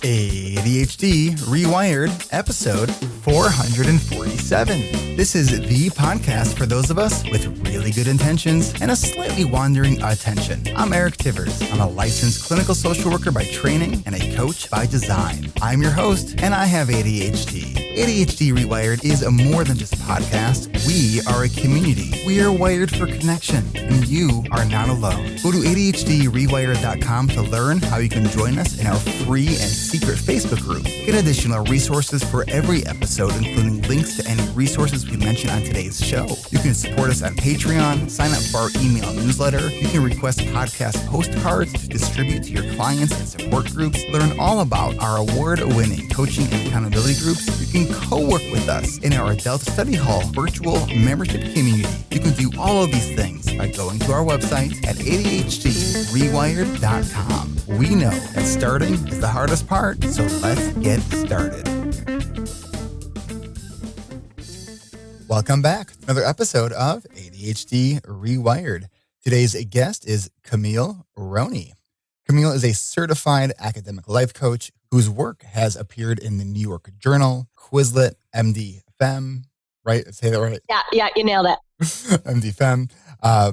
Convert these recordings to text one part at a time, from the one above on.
ADHD Rewired, episode 447. This is the podcast for those of us with really good intentions and a slightly wandering attention. I'm Eric Tivers. I'm a licensed clinical social worker by training and a coach by design. I'm your host, and I have ADHD. ADHD Rewired is more than just a podcast. We are a community. We are wired for connection, and you are not alone. Go to ADHDrewired.com to learn how you can join us in our free and secret Facebook group. Get additional resources for every episode, including links to any resources we mention on today's show. You can support us on Patreon, sign up for our email newsletter. You can request podcast postcards to distribute to your clients and support groups. Learn all about our award-winning coaching and accountability groups. You can co-work with us in our Adult Study Hall virtual membership community. You can do all of these things by going to our website at ADHDrewired.com. We know that starting is the hardest part, so let's get started. Welcome back to another episode of ADHD Rewired. Today's guest is Camille Roney. Camille is a certified academic life coach whose work has appeared in the New York Journal, Quizlet, MD Femme, right? Say that right? Yeah, you nailed it. MD Femme,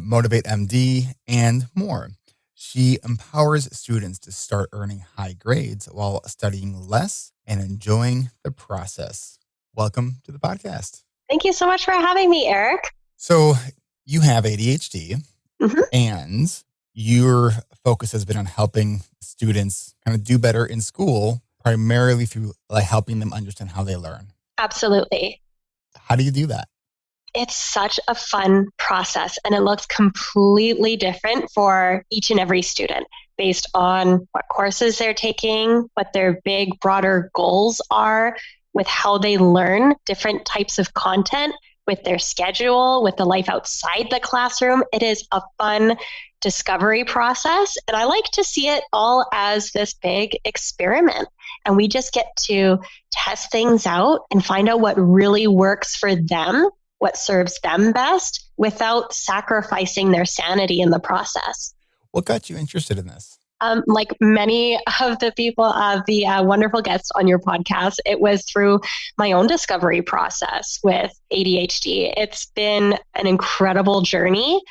Motivate MD, and more. She empowers students to start earning high grades while studying less and enjoying the process. Welcome to the podcast. Thank you so much for having me, Eric. So you have ADHD, and your focus has been on helping students kind of do better in school, primarily through helping them understand how they learn. Absolutely. How do you do that? It's such a fun process, and it looks completely different for each and every student based on what courses they're taking, what their big, broader goals are with how they learn different types of content, with their schedule, with the life outside the classroom. It is a fun discovery process, and I like to see it all as this big experiment. And we just get to test things out and find out what really works for them, what serves them best, without sacrificing their sanity in the process. What got you interested in this? Like many of the people, the wonderful guests on your podcast, it was through my own discovery process with ADHD. It's been an incredible journey.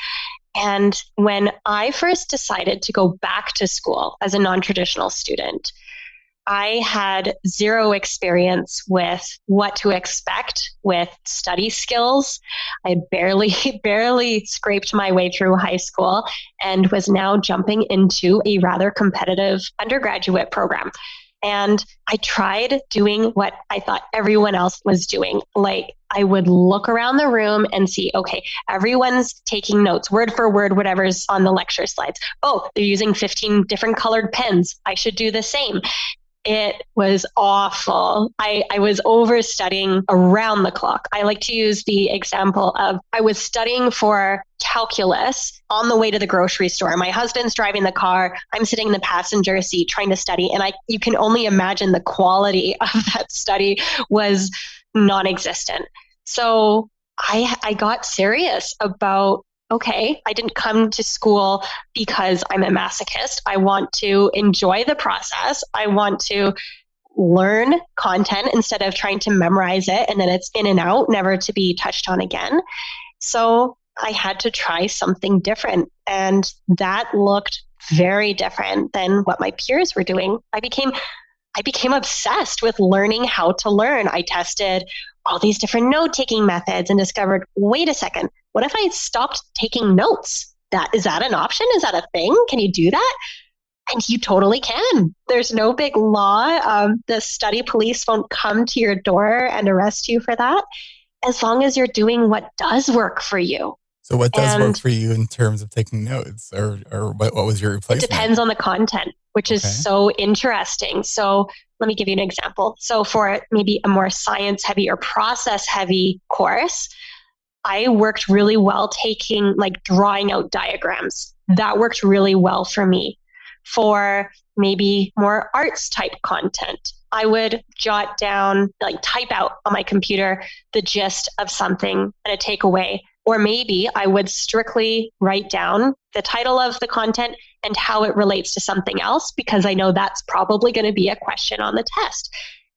And when I first decided to go back to school as a non-traditional student, I had zero experience with what to expect with study skills. I had barely scraped my way through high school and was now jumping into a rather competitive undergraduate program. And I tried doing what I thought everyone else was doing. Like, I would look around the room and see, okay, everyone's taking notes, word for word, whatever's on the lecture slides. Oh, they're using 15 different colored pens. I should do the same. It was awful. I was overstudying around the clock. I like to use the example of I was studying for calculus on the way to the grocery store. My husband's driving the car. I'm sitting in the passenger seat trying to study. And you can only imagine the quality of that study was non-existent. So I got serious about, okay, I didn't come to school because I'm a masochist. I want to enjoy the process. I want to learn content instead of trying to memorize it and then it's in and out, never to be touched on again. So I had to try something different. And that looked very different than what my peers were doing. I became obsessed with learning how to learn. I tested all these different note-taking methods and discovered, wait a second, what if I stopped taking notes? Is that an option? Is that a thing? Can you do that? And you totally can. There's no big law. The study police won't come to your door and arrest you for that, as long as you're doing what does work for you. So what does work for you in terms of taking notes, or what was your replacement? It depends on the content, which is so interesting. So let me give you an example. So for maybe a more science-heavy or process-heavy course, I worked really well drawing out diagrams. That worked really well for me. For maybe more arts type content, I would jot down, type out on my computer the gist of something and a takeaway. Or maybe I would strictly write down the title of the content and how it relates to something else, because I know that's probably going to be a question on the test.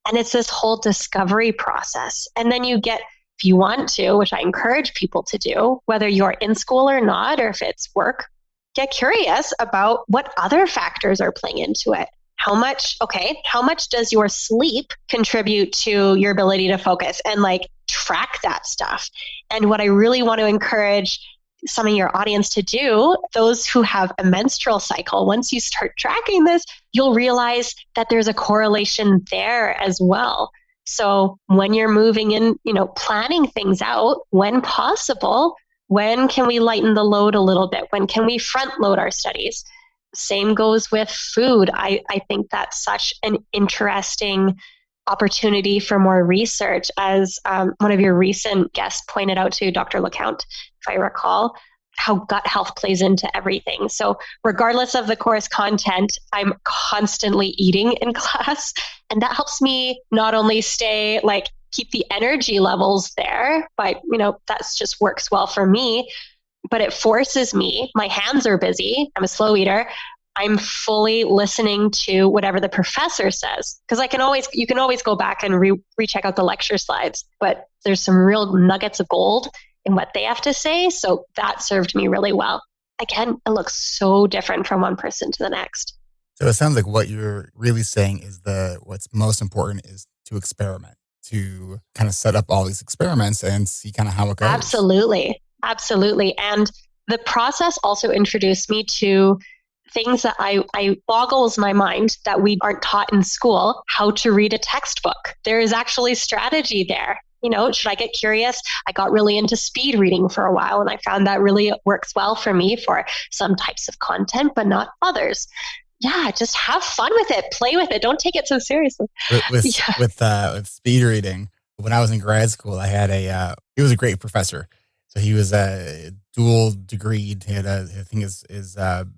And it's this whole discovery process. And then you get, if you want to, which I encourage people to do, whether you're in school or not, or if it's work, get curious about what other factors are playing into it. How much does your sleep contribute to your ability to focus, and like track that stuff? And what I really want to encourage some of your audience to do, those who have a menstrual cycle, once you start tracking this, you'll realize that there's a correlation there as well. So when you're moving in, planning things out, when possible, when can we lighten the load a little bit? When can we front load our studies? Same goes with food. I think that's such an interesting opportunity for more research, as one of your recent guests pointed out to Dr. LeCount, if I recall, how gut health plays into everything. So regardless of the course content, I'm constantly eating in class, and that helps me not only keep the energy levels there, but that's just works well for me. But it forces me, my hands are busy, I'm a slow eater, I'm fully listening to whatever the professor says. Because you can always go back and recheck out the lecture slides, but there's some real nuggets of gold in what they have to say. So that served me really well. Again, it looks so different from one person to the next. So it sounds like what you're really saying is what's most important is to experiment, to kind of set up all these experiments and see kind of how it goes. Absolutely. And the process also introduced me to things that I boggles my mind that we aren't taught in school, how to read a textbook. There is actually strategy there. Should I get curious? I got really into speed reading for a while, and I found that really works well for me for some types of content, but not others. Yeah, just have fun with it. Play with it. Don't take it so seriously. With speed reading, when I was in grad school, I had he was a great professor. So he was a dual degreed. He had his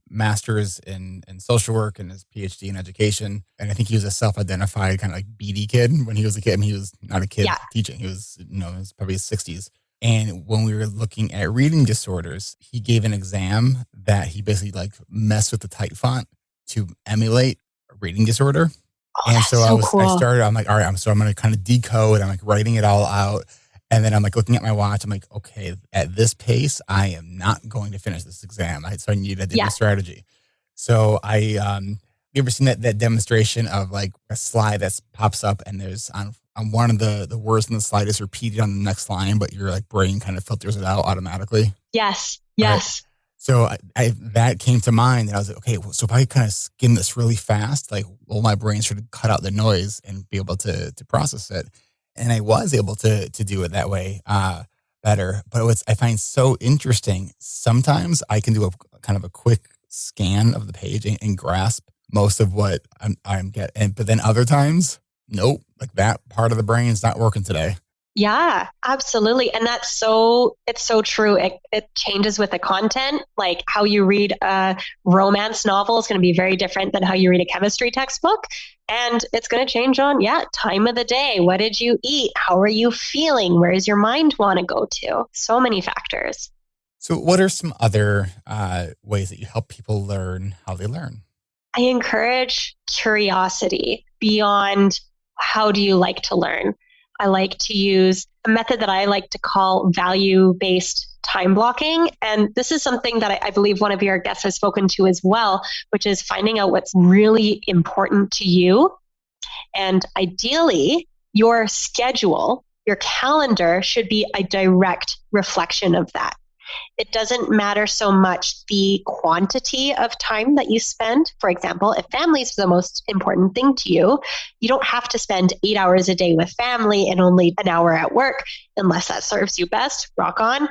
master's in social work and his PhD in education. And I think he was a self-identified kind of like BD kid when he was a kid. I mean, he was not a kid teaching. He was, it was probably his 60s. And when we were looking at reading disorders, he gave an exam that he basically messed with the type font to emulate a reading disorder. Oh, and so cool. I'm like, all right, I'm going to kind of decode. I'm writing it all out. And then I'm looking at my watch. I'm like, okay, at this pace, I am not going to finish this exam. So I need a different strategy. So you ever seen that demonstration of a slide that pops up and there's on one of the words in the slide is repeated on the next line, but your brain kind of filters it out automatically? Yes. Right? So that came to mind, and I was like, okay, so if I kind of skim this really fast, my brain sort of cut out the noise and be able to process it. And I was able to do it that way better. But I find so interesting, sometimes I can do a kind of a quick scan of the page and grasp most of what I'm getting. But then other times, nope, that part of the brain is not working today. Yeah, absolutely. And it's so true. It changes with the content. Like how you read a romance novel is going to be very different than how you read a chemistry textbook. And it's going to change on, time of the day. What did you eat? How are you feeling? Where does your mind want to go to? So many factors. So what are some other ways that you help people learn how they learn? I encourage curiosity beyond how do you like to learn. I like to use a method that I like to call value-based time blocking. And this is something that I believe one of your guests has spoken to as well, which is finding out what's really important to you. And ideally, your schedule, your calendar should be a direct reflection of that. It doesn't matter so much the quantity of time that you spend. For example, if family is the most important thing to you, you don't have to spend 8 hours a day with family and only an hour at work, unless that serves you best, rock on.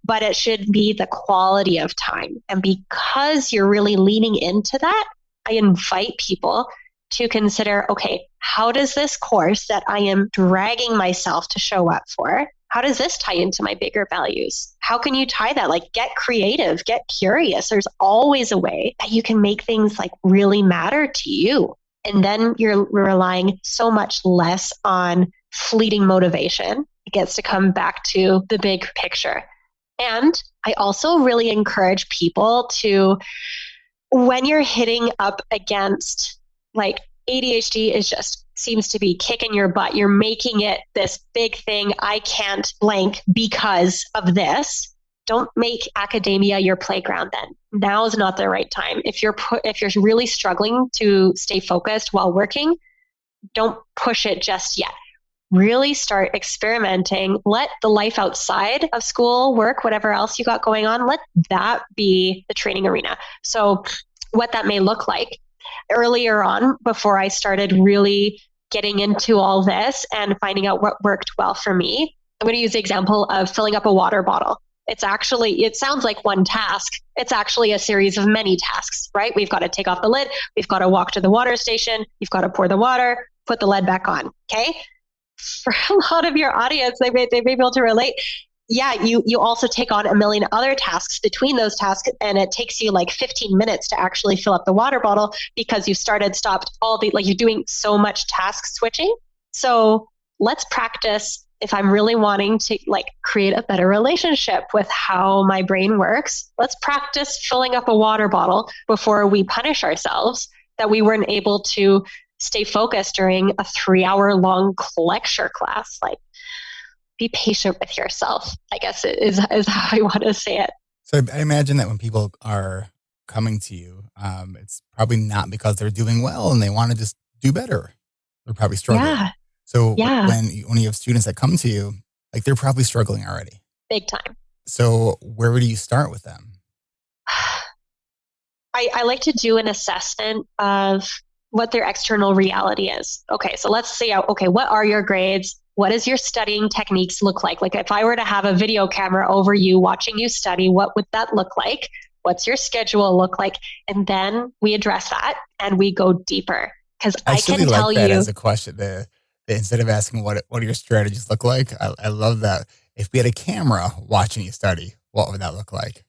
But it should be the quality of time. And because you're really leaning into that, I invite people to consider, okay, how does this course that I am dragging myself to show up for, how does this tie into my bigger values? How can you tie that? Get creative, get curious. There's always a way that you can make things really matter to you. And then you're relying so much less on fleeting motivation. It gets to come back to the big picture. And I also really encourage people to when you're hitting up against like ADHD is just seems to be kicking your butt. You're making it this big thing. I can't blank because of this. Don't make academia your playground then. Now is not the right time. If you're really struggling to stay focused while working, don't push it just yet. Really start experimenting. Let the life outside of school, work, whatever else you got going on, let that be the training arena. So what that may look like earlier on, before I started really getting into all this and finding out what worked well for me, I'm going to use the example of filling up a water bottle. It sounds like one task. It's actually a series of many tasks, right? We've got to take off the lid. We've got to walk to the water station. You've got to pour the water, put the lid back on. Okay. For a lot of your audience, they may be able to relate. Yeah, you also take on a million other tasks between those tasks, and it takes you like 15 minutes to actually fill up the water bottle because you stopped you're doing so much task switching. So let's practice. If I'm really wanting to like create a better relationship with how my brain works, let's practice filling up a water bottle before we punish ourselves that we weren't able to stay focused during a 3-hour-long lecture class. Like, be patient with yourself, I guess is how I want to say it. So I imagine that when people are coming to you, it's probably not because they're doing well and they want to just do better. They're probably struggling. Yeah. So Yeah. when you have students that come to you, like they're probably struggling already. Big time. So where do you start with them? I like to do an assessment of what their external reality is. Okay, so let's see what are your grades? What does your studying techniques look like? Like if I were to have a video camera over you watching you study, what would that look like? What's your schedule look like? And then we address that and we go deeper. Because I can really tell like that you as a question. Instead of asking what do your strategies look like, I love that. If we had a camera watching you study, what would that look like?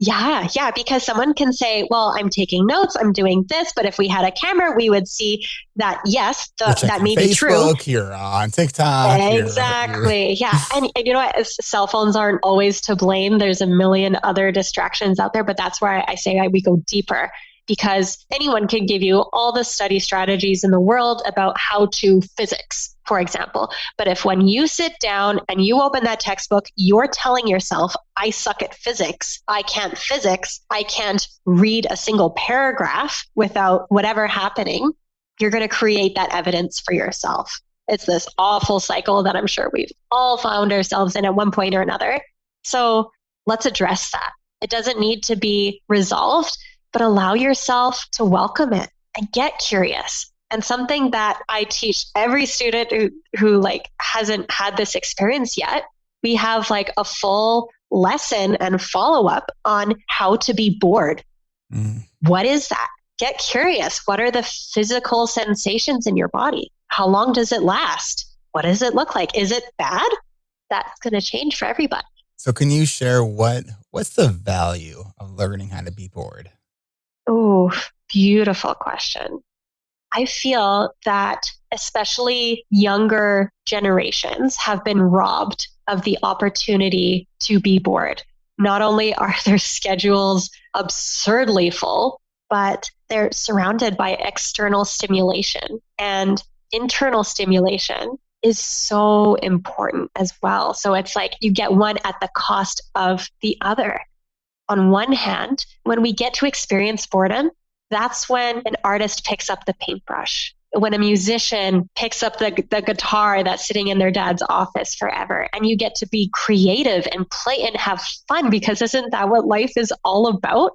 Yeah, because someone can say, well, I'm taking notes, I'm doing this, but if we had a camera, we would see that, yes, that may be true. Facebook, you're on TikTok. Exactly. Yeah. And you know what? Cell phones aren't always to blame. There's a million other distractions out there, but that's where I say we go deeper. Because anyone can give you all the study strategies in the world about how to physics, for example. But if when you sit down and you open that textbook, you're telling yourself, I suck at physics, I can't read a single paragraph without whatever happening, you're going to create that evidence for yourself. It's this awful cycle that I'm sure we've all found ourselves in at one point or another. So let's address that. It doesn't need to be resolved, but allow yourself to welcome it and get curious. And something that I teach every student who like hasn't had this experience yet, we have like a full lesson and follow-up on how to be bored. What is that? Get curious. What are the physical sensations in your body? How long does it last? What does it look like? Is it bad? That's going to change for everybody. So can you share what's the value of learning how to be bored? Oh, beautiful question. I feel that especially younger generations have been robbed of the opportunity to be bored. Not only are their schedules absurdly full, but they're surrounded by external stimulation, and internal stimulation is so important as well. So it's like you get one at the cost of the other. On one hand, when we get to experience boredom, that's when an artist picks up the paintbrush, when a musician picks up the guitar that's sitting in their dad's office forever, and you get to be creative and play and have fun, because isn't that what life is all about?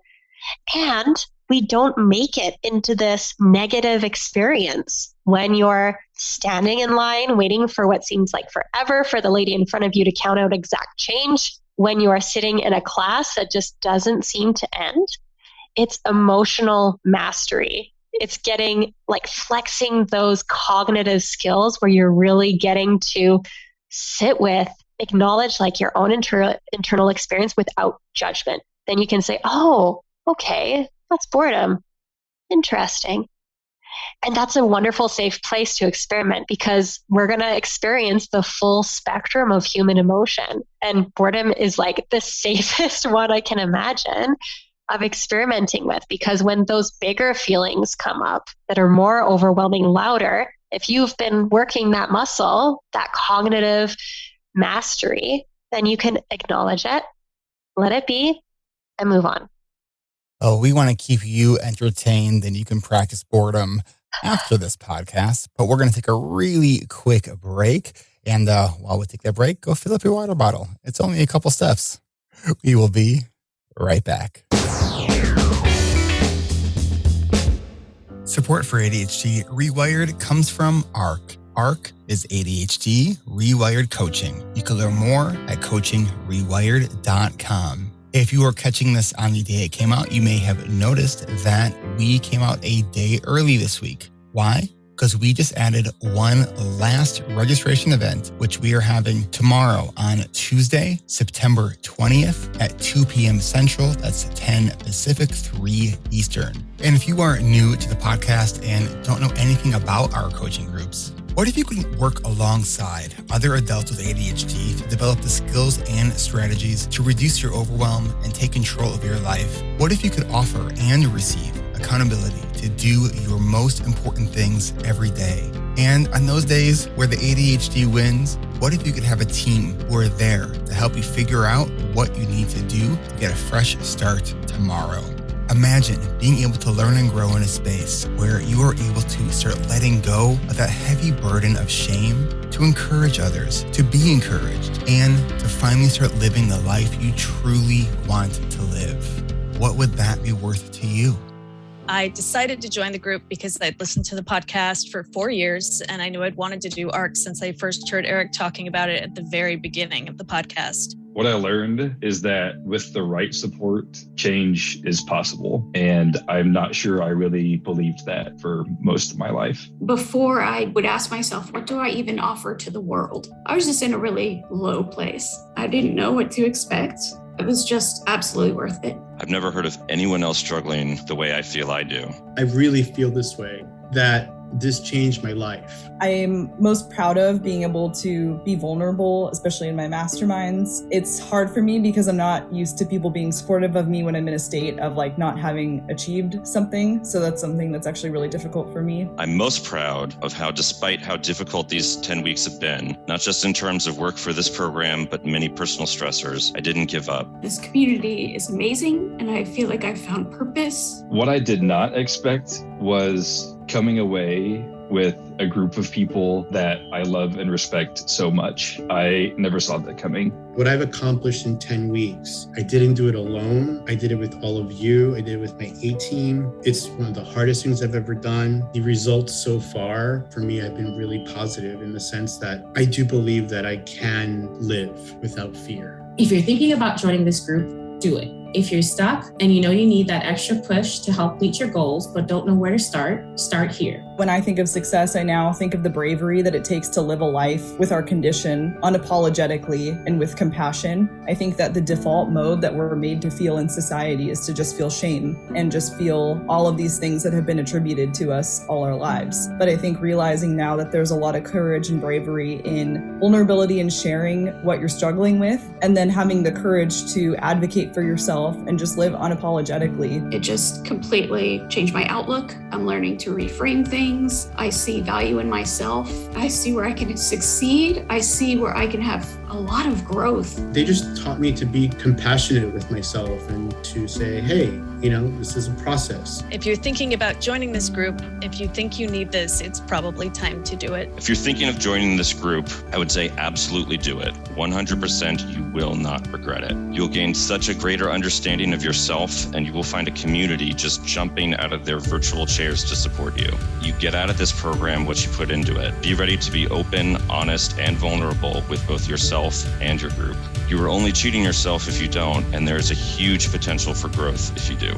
And we don't make it into this negative experience when you're standing in line waiting for what seems like forever for the lady in front of you to count out exact change, when you are sitting in a class that just doesn't seem to end. It's emotional mastery. It's getting like flexing those cognitive skills where you're really getting to sit with, acknowledge like your own internal experience without judgment. Then you can say, oh, okay, that's boredom. Interesting. And that's a wonderful, safe place to experiment, because we're going to experience the full spectrum of human emotion. And boredom is like the safest one I can imagine. of experimenting with, because when those bigger feelings come up that are more overwhelming, louder, if you've been working that muscle, that cognitive mastery, then you can acknowledge it, let it be, and move on. Oh, we want to keep you entertained, and you can practice boredom after this podcast, but we're going to take a really quick break. And while we take that break, go fill up your water bottle. It's only a couple steps. We will be right back. Support for ADHD Rewired comes from ARC. ARC is ADHD Rewired Coaching. You can learn more at coachingrewired.com. If you are catching this on the day it came out, you may have noticed that we came out a day early this week. Why? Because we just added one last registration event, which we are having tomorrow on Tuesday, September 20th at 2 p.m. Central. That's 10 Pacific, 3 Eastern. And if you are new to the podcast and don't know anything about our coaching groups, what if you could work alongside other adults with ADHD to develop the skills and strategies to reduce your overwhelm and take control of your life? What if you could offer and receive accountability to do your most important things every day? And on those days where the ADHD wins, what if you could have a team who are there to help you figure out what you need to do to get a fresh start tomorrow? Imagine being able to learn and grow in a space where you are able to start letting go of that heavy burden of shame, to encourage others, to be encouraged, and to finally start living the life you truly want to live. What would that be worth to you? I decided to join the group because I'd listened to the podcast for 4 years and I knew I'd wanted to do ARC since I first heard Eric talking about it at the very beginning of the podcast. What I learned is that with the right support, change is possible. And I'm not sure I really believed that for most of my life. Before, I would ask myself, what do I even offer to the world? I was just in a really low place. I didn't know what to expect. It was just absolutely worth it. I've never heard of anyone else struggling the way I feel I do. I really feel this way, that this changed my life. I am most proud of being able to be vulnerable, especially in my masterminds. It's hard for me because I'm not used to people being supportive of me when I'm in a state of like not having achieved something. So that's something that's actually really difficult for me. I'm most proud of how, despite how difficult these 10 weeks have been, not just in terms of work for this program, but many personal stressors, I didn't give up. This community is amazing, and I feel like I found purpose. What I did not expect was coming away with a group of people that I love and respect so much. I never saw that coming. What I've accomplished in 10 weeks, I didn't do it alone. I did it with all of you. I did it with my A team. It's one of the hardest things I've ever done. The results so far for me have been really positive in the sense that I do believe that I can live without fear. If you're thinking about joining this group, do it. If you're stuck and you know you need that extra push to help meet your goals but don't know where to start here. When I think of success, I now think of the bravery that it takes to live a life with our condition unapologetically and with compassion. I think that the default mode that we're made to feel in society is to just feel shame and just feel all of these things that have been attributed to us all our lives. But I think realizing now that there's a lot of courage and bravery in vulnerability and sharing what you're struggling with, and then having the courage to advocate for yourself and just live unapologetically. It just completely changed my outlook. I'm learning to reframe things. I see value in myself. I see where I can succeed. I see where I can have a lot of growth. They just taught me to be compassionate with myself and to say, hey, this is a process. If you're thinking about joining this group, if you think you need this, it's probably time to do it. If you're thinking of joining this group, I would say absolutely do it. 100% you will not regret it. You'll gain such a greater understanding of yourself, and you will find a community just jumping out of their virtual chairs to support you. You get out of this program what you put into it. Be ready to be open, honest, and vulnerable with both yourself and your group. You are only cheating yourself if you don't, and there is a huge potential for growth if you do.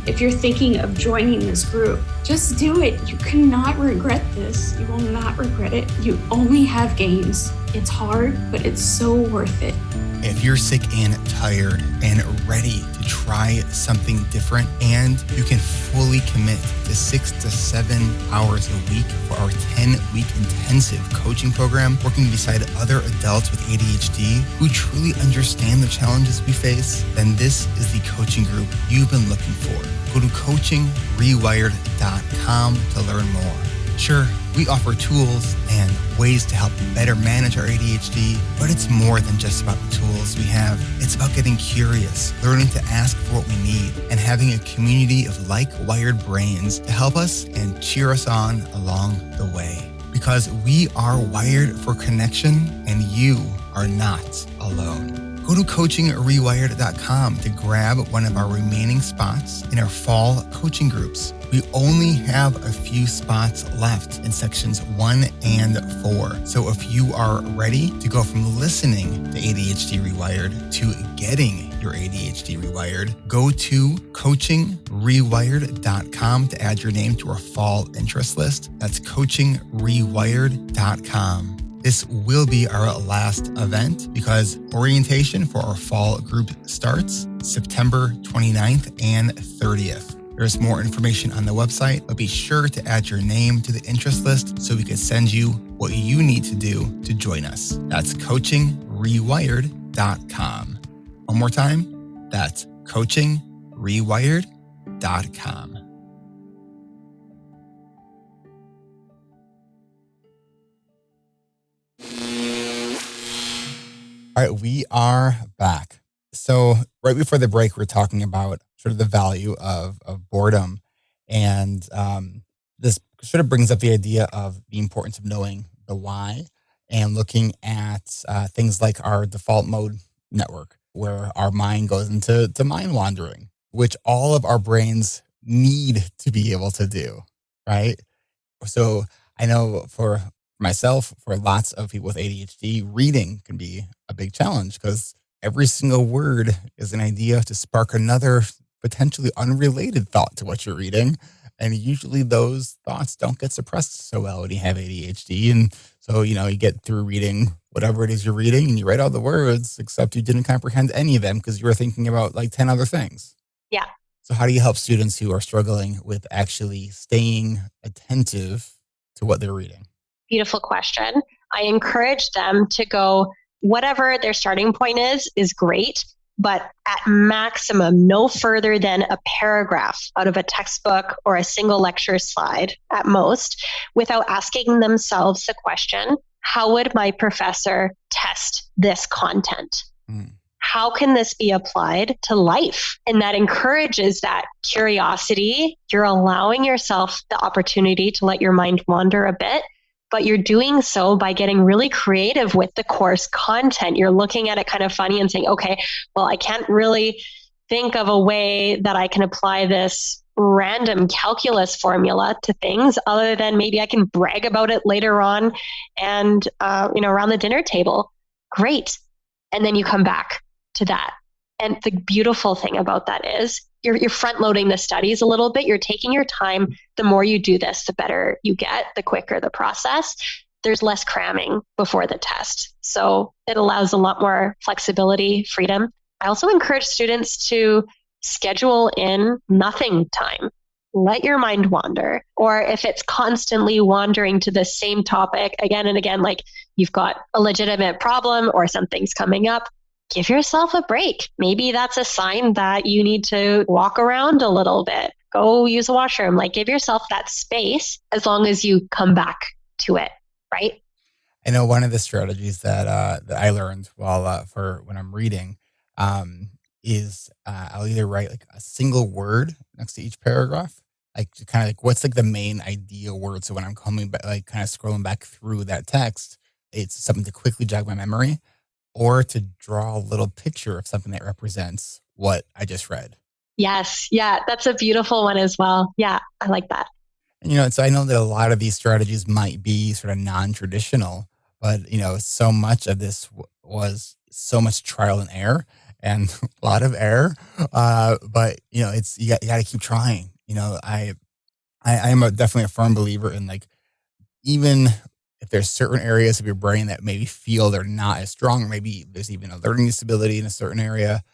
If you're thinking of joining this group, just do it. You cannot regret this. You will not regret it. You only have gains. It's hard, but it's so worth it. If you're sick and tired and ready to try something different, and you can fully commit to 6 to 7 hours a week for our 10 10-week intensive coaching program working beside other adults with ADHD who truly understand the challenges we face, then this is the coaching group you've been looking for. Go to coachingrewired.com to learn more. Sure, we offer tools and ways to help better manage our ADHD, but it's more than just about the tools we have. It's about getting curious, learning to ask for what we need, and having a community of like-wired brains to help us and cheer us on along the way. Because we are wired for connection, and you are not alone. Go to coachingrewired.com to grab one of our remaining spots in our fall coaching groups. We only have a few spots left in sections 1 and 4. So if you are ready to go from listening to ADHD Rewired to getting your ADHD Rewired, go to coachingrewired.com to add your name to our fall interest list. That's coachingrewired.com. This will be our last event because orientation for our fall group starts September 29th and 30th. There's more information on the website, but be sure to add your name to the interest list so we can send you what you need to do to join us. That's coachingrewired.com. One more time, that's coachingrewired.com. All right, we are back. So right before the break, we're talking about sort of the value of boredom. And this sort of brings up the idea of the importance of knowing the why and looking at things like our default mode network, where our mind goes into mind wandering, which all of our brains need to be able to do, right? So I know for myself, for lots of people with ADHD, reading can be a big challenge because every single word is an idea to spark another potentially unrelated thought to what you're reading. And usually those thoughts don't get suppressed so well when you have ADHD. And so, you get through reading whatever it is you're reading and you write all the words, except you didn't comprehend any of them because you were thinking about like 10 other things. Yeah. So how do you help students who are struggling with actually staying attentive to what they're reading? Beautiful question. I encourage them to go, whatever their starting point is great, but at maximum, no further than a paragraph out of a textbook or a single lecture slide at most, without asking themselves the question, how would my professor test this content? How can this be applied to life? And that encourages that curiosity. You're allowing yourself the opportunity to let your mind wander a bit, but you're doing so by getting really creative with the course content. You're looking at it kind of funny and saying, okay, well, I can't really think of a way that I can apply this random calculus formula to things other than maybe I can brag about it later on and, around the dinner table. Great. And then you come back to that. And the beautiful thing about that is you're front loading the studies a little bit. You're taking your time. The more you do this, the better you get, the quicker the process. There's less cramming before the test. So it allows a lot more flexibility, freedom. I also encourage students to schedule in nothing time. Let your mind wander. Or if it's constantly wandering to the same topic again and again, like you've got a legitimate problem or something's coming up, give yourself a break. Maybe that's a sign that you need to walk around a little bit, go use a washroom, like give yourself that space as long as you come back to it, right? I know one of the strategies that I learned for when I'm reading is I'll either write like a single word next to each paragraph, like kind of like what's like the main idea word. So when I'm coming back, like kind of scrolling back through that text, it's something to quickly jog my memory, or to draw a little picture of something that represents what I just read. Yes. Yeah. That's a beautiful one as well. Yeah. I like that. And, so I know that a lot of these strategies might be sort of non-traditional, but, so much of this was so much trial and error and a lot of error. But, it's, you got to keep trying. I am definitely a firm believer in like, even if there's certain areas of your brain that maybe feel they're not as strong, or maybe there's even a learning disability in a certain area,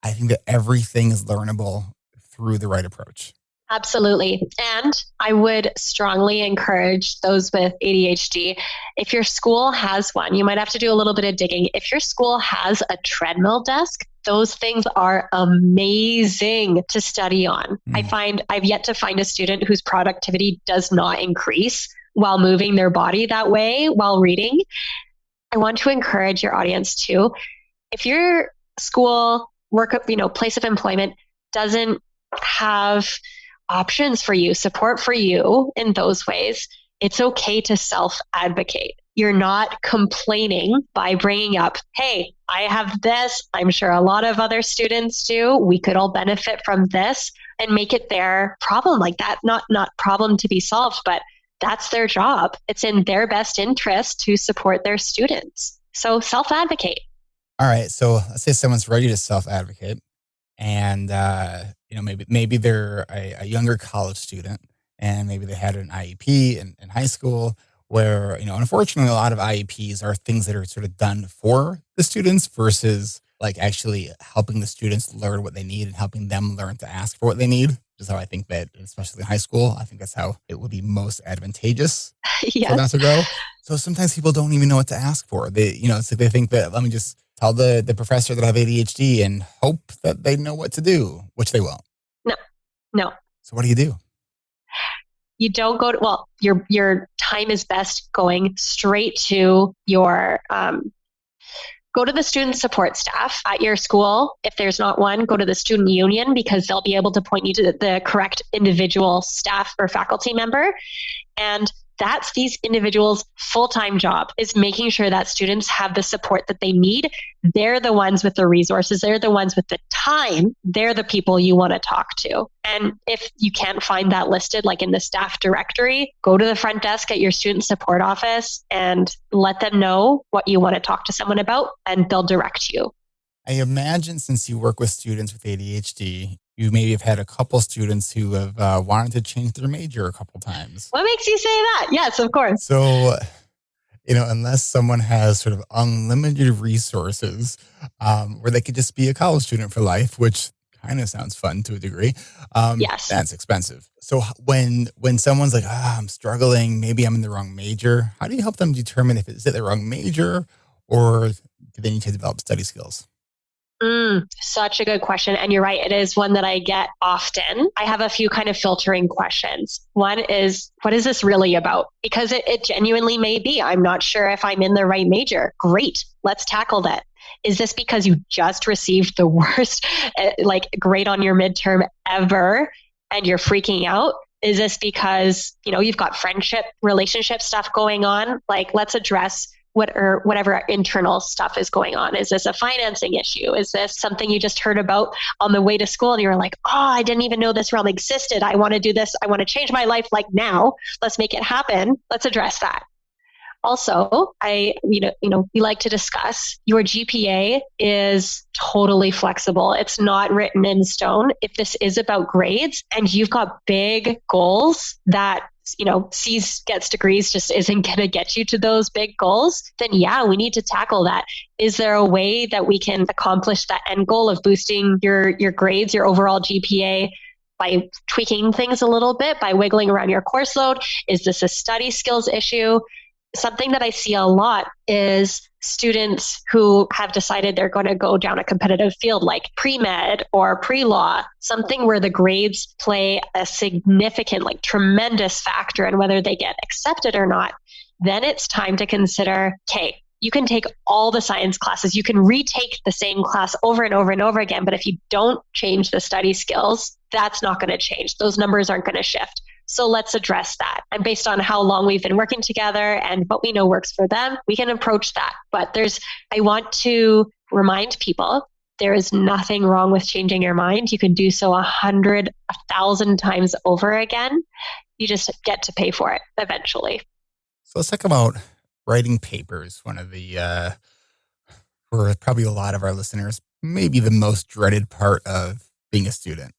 I think that everything is learnable through the right approach. Absolutely. And I would strongly encourage those with ADHD, if your school has one, you might have to do a little bit of digging. If your school has a treadmill desk, those things are amazing to study on. I've yet to find a student whose productivity does not increase while moving their body that way while reading. I want to encourage your audience too. If your school, place of employment doesn't have options for you, support for you in those ways, it's okay to self-advocate. You're not complaining by bringing up, hey, I have this. I'm sure a lot of other students do. We could all benefit from this, and make it their problem like that. Not problem to be solved, but that's their job. It's in their best interest to support their students. So self-advocate. All right. So let's say someone's ready to self-advocate, and maybe they're a younger college student, and maybe they had an IEP in high school, where unfortunately a lot of IEPs are things that are sort of done for the students versus like actually helping the students learn what they need and helping them learn to ask for what they need. Is how I think that, especially in high school, I think that's how it would be most advantageous for them to go. So sometimes people don't even know what to ask for. It's like they think that, let me just tell the professor that I have ADHD and hope that they know what to do, which they won't. No. So what do you do? You don't go to, your time is best going straight to your, go to the student support staff at your school. If there's not one, go to the student union, because they'll be able to point you to the correct individual staff or faculty member. And that's these individuals' full-time job, is making sure that students have the support that they need. They're the ones with the resources. They're the ones with the time. They're the people you want to talk to. And if you can't find that listed, like in the staff directory, go to the front desk at your student support office and let them know what you want to talk to someone about, and they'll direct you. I imagine, since you work with students with ADHD, you maybe have had a couple students who have wanted to change their major a couple times. What makes you say that? Yes, of course. So, unless someone has sort of unlimited resources, where they could just be a college student for life, which kind of sounds fun to a degree. Yes. That's expensive. So when someone's like, I'm struggling, maybe I'm in the wrong major, how do you help them determine if it's the wrong major, or do they need to develop study skills? Such a good question. And you're right. It is one that I get often. I have a few kind of filtering questions. One is, what is this really about? Because it genuinely may be, I'm not sure if I'm in the right major. Great. Let's tackle that. Is this because you just received the worst grade on your midterm ever and you're freaking out? Is this because, you've got friendship, relationship stuff going on? Let's address whatever internal stuff is going on. Is this a financing issue? Is this something you just heard about on the way to school and you were like, I didn't even know this realm existed. I want to do this. I want to change my life now. Let's make it happen. Let's address that. Also, we like to discuss, your GPA is totally flexible. It's not written in stone. If this is about grades and you've got big goals that C's gets degrees just isn't going to get you to those big goals, then we need to tackle that. Is there a way that we can accomplish that end goal of boosting your grades, your overall GPA, by tweaking things a little bit, by wiggling around your course load? Is this a study skills issue? Something that I see a lot is students who have decided they're going to go down a competitive field like pre-med or pre-law, something where the grades play a significant, tremendous factor in whether they get accepted or not. Then it's time to consider, okay, you can take all the science classes, you can retake the same class over and over and over again, but if you don't change the study skills, that's not going to change. Those numbers aren't going to shift. So let's address that. And based on how long we've been working together and what we know works for them, we can approach that. But I want to remind people, there is nothing wrong with changing your mind. You can do so 100, 1,000 times over again. You just get to pay for it eventually. So let's talk about writing papers. One of the, for probably a lot of our listeners, maybe the most dreaded part of being a student.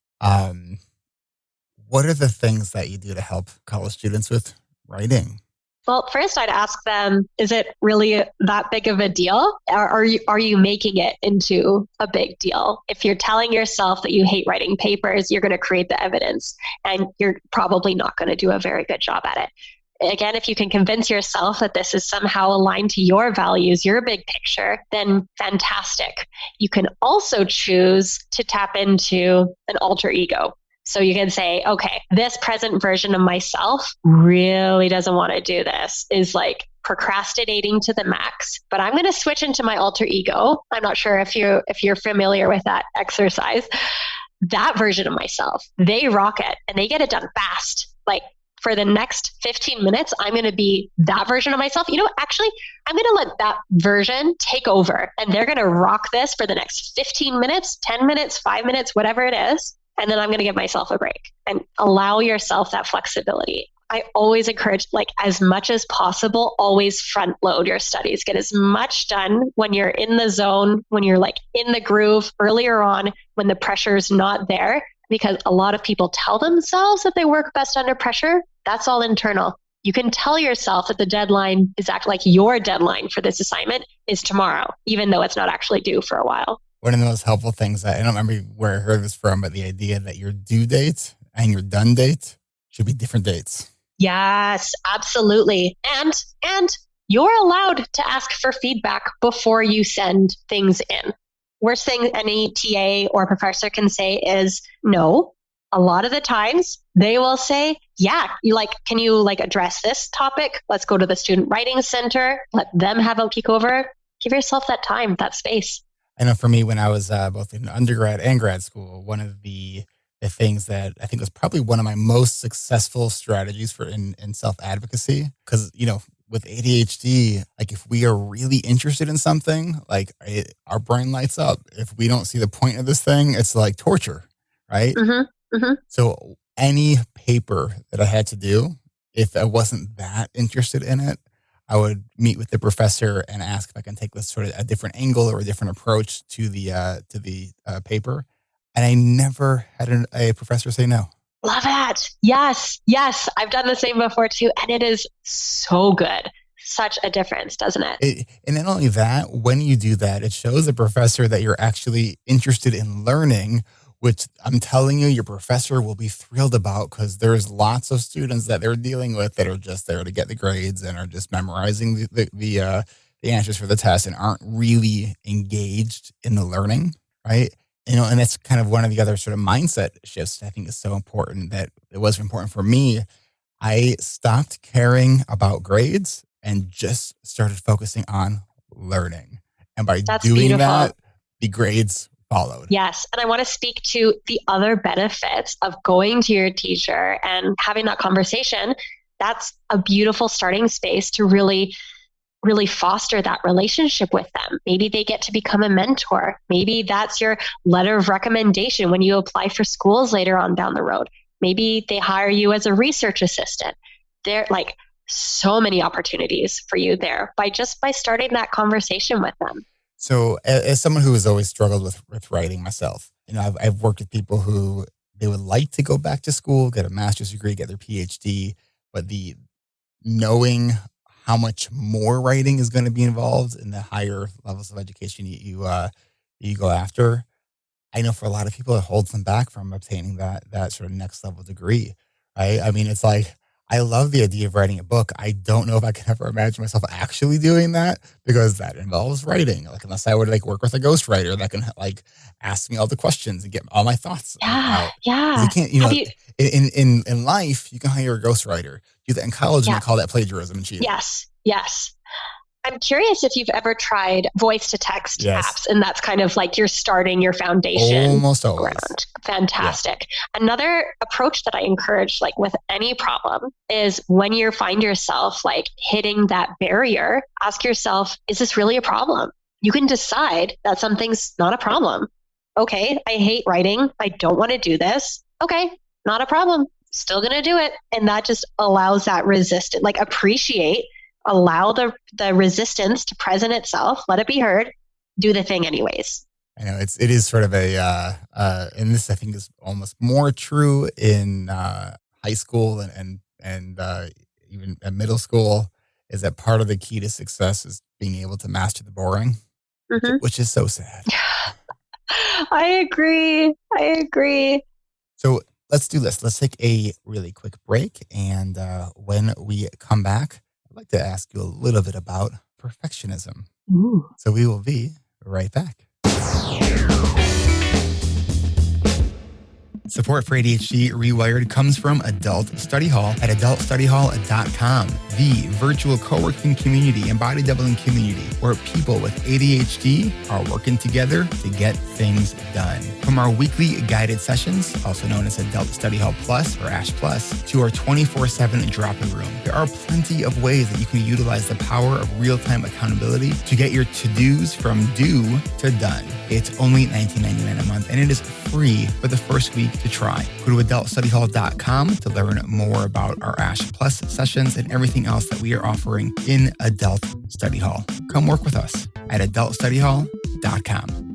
What are the things that you do to help college students with writing? Well, first I'd ask them, is it really that big of a deal? Or are you making it into a big deal? If you're telling yourself that you hate writing papers, you're going to create the evidence and you're probably not going to do a very good job at it. Again, if you can convince yourself that this is somehow aligned to your values, your big picture, then fantastic. You can also choose to tap into an alter ego. So you can say, okay, this present version of myself really doesn't want to do this, is like procrastinating to the max, but I'm going to switch into my alter ego. I'm not sure if you're familiar with that exercise. That version of myself, they rock it and they get it done fast. Like, for the next 15 minutes, I'm going to be that version of myself. Actually, I'm going to let that version take over and they're going to rock this for the next 15 minutes, 10 minutes, 5 minutes, whatever it is. And then I'm going to give myself a break and allow yourself that flexibility. I always encourage, as much as possible, always front load your studies. Get as much done when you're in the zone, when you're in the groove earlier on, when the pressure is not there. Because a lot of people tell themselves that they work best under pressure. That's all internal. You can tell yourself that the deadline is your deadline for this assignment is tomorrow, even though it's not actually due for a while. One of the most helpful things that I don't remember where I heard this from, but the idea that your due date and your done date should be different dates. Yes, absolutely. And you're allowed to ask for feedback before you send things in. Worst thing any TA or professor can say is no. A lot of the times they will say, yeah, can you address this topic? Let's go to the student writing center. Let them have a peek over. Give yourself that time, that space. I know for me, when I was both in undergrad and grad school, one of the things that I think was probably one of my most successful strategies for in self-advocacy, because, with ADHD, if we are really interested in something, our brain lights up. If we don't see the point of this thing, it's like torture, right? Mm-hmm. Mm-hmm. So any paper that I had to do, if I wasn't that interested in it, I would meet with the professor and ask if I can take this sort of a different angle or a different approach to the paper. And I never had a professor say no. Love it. Yes. I've done the same before too. And it is so good. Such a difference, doesn't it? And not only that, when you do that, it shows the professor that you're actually interested in learning, which I'm telling you, your professor will be thrilled about, because there's lots of students that they're dealing with that are just there to get the grades and are just memorizing the answers for the test and aren't really engaged in the learning, right? And that's kind of one of the other sort of mindset shifts I think is so important, that it was important for me. I stopped caring about grades and just started focusing on learning. And by doing beautiful. that, the grades followed. Yes. And I want to speak to the other benefits of going to your teacher and having that conversation. That's a beautiful starting space to really foster that relationship with them. Maybe they get to become a mentor. Maybe that's your letter of recommendation when you apply for schools later on down the road. Maybe they hire you as a research assistant. There are so many opportunities for you there by starting that conversation with them. So as someone who has always struggled with writing myself, I've worked with people who they would like to go back to school, get a master's degree, get their PhD, but the knowing how much more writing is going to be involved in the higher levels of education you go after. I know for a lot of people, it holds them back from obtaining that sort of next level degree, right? I mean, it's I love the idea of writing a book. I don't know if I can ever imagine myself actually doing that, because that involves writing. Unless I would work with a ghostwriter that can ask me all the questions and get all my thoughts out. Yeah. You can't, in life, you can hire a ghostwriter. Do that in college, and they call that plagiarism and cheating. Yes. I'm curious if you've ever tried voice to text apps, and that's kind of you're starting your foundation. Almost always. Ground. Fantastic. Yeah. Another approach that I encourage, with any problem, is when you find yourself hitting that barrier, ask yourself, is this really a problem? You can decide that something's not a problem. Okay, I hate writing. I don't want to do this. Okay, not a problem. Still going to do it. And that just allows that resistance, appreciate, allow the resistance to present itself, let it be heard, do the thing anyways. I know it is sort of and this I think is almost more true in high school and even at middle school. is that part of the key to success is being able to master the boring, which is so sad. I agree. So let's do this. Let's take a really quick break. And when we come back, I'd like to ask you a little bit about perfectionism. Ooh. So we will be right back. Support for ADHD Rewired comes from Adult Study Hall at adultstudyhall.com, the virtual co-working community and body doubling community where people with ADHD are working together to get things done. From our weekly guided sessions, also known as Adult Study Hall Plus or ASH Plus, to our 24/7 drop-in room, there are plenty of ways that you can utilize the power of real-time accountability to get your to-dos from do to done. It's only $19.99 a month, and it is free for the first week to try. Go to adultstudyhall.com to learn more about our ASH Plus sessions and everything else that we are offering in Adult Study Hall. Come work with us at adultstudyhall.com.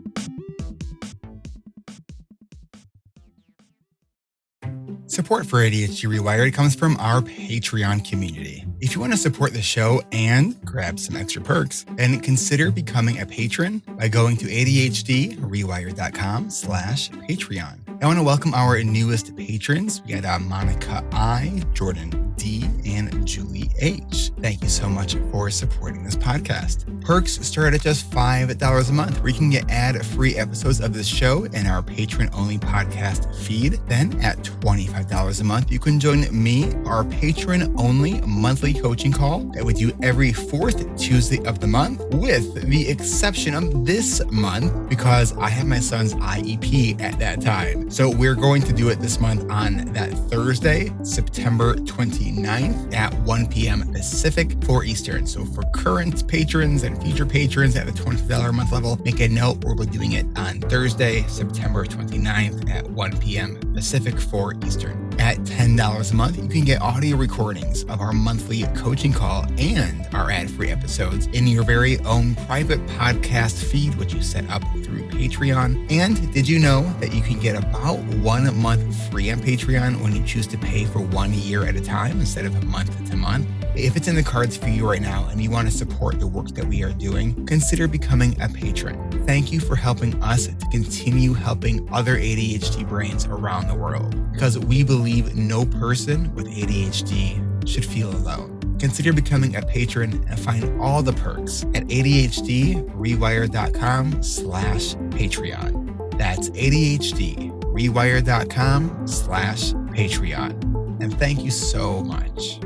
Support for ADHD Rewired comes from our Patreon community. If you want to support the show and grab some extra perks, then consider becoming a patron by going to adhdrewired.com/Patreon. I want to welcome our newest patrons. We had Monica I, Jordan D, and Julie H. Thank you so much for supporting this podcast. Perks start at just $5 a month, where you can get ad-free episodes of this show in our patron-only podcast feed. Then at $25 a month, you can join me, our patron-only monthly coaching call that we do every fourth Tuesday of the month, with the exception of this month because I have my son's IEP at that time. So we're going to do it this month on that Thursday, September 29th at 1 p.m. Pacific, 4 Eastern. So for current patrons and future patrons at the $20 a month level, make a note. We'll be doing it on Thursday, September 29th at 1 p.m. Pacific, 4 Eastern. At $10 a month, you can get audio recordings of our monthly coaching call and our ad-free episodes in your very own private podcast feed, which you set up through Patreon. And did you know that you can get about 1 month free on Patreon when you choose to pay for 1 year at a time instead of month to month? If it's in the cards for you right now and you want to support the work that we are doing, consider becoming a patron. Thank you for helping us to continue helping other ADHD brains around the world, because we believe no person with ADHD should feel alone. Consider becoming a patron and find all the perks at adhdrewired.com/Patreon. That's adhdrewired.com/Patreon. And thank you so much.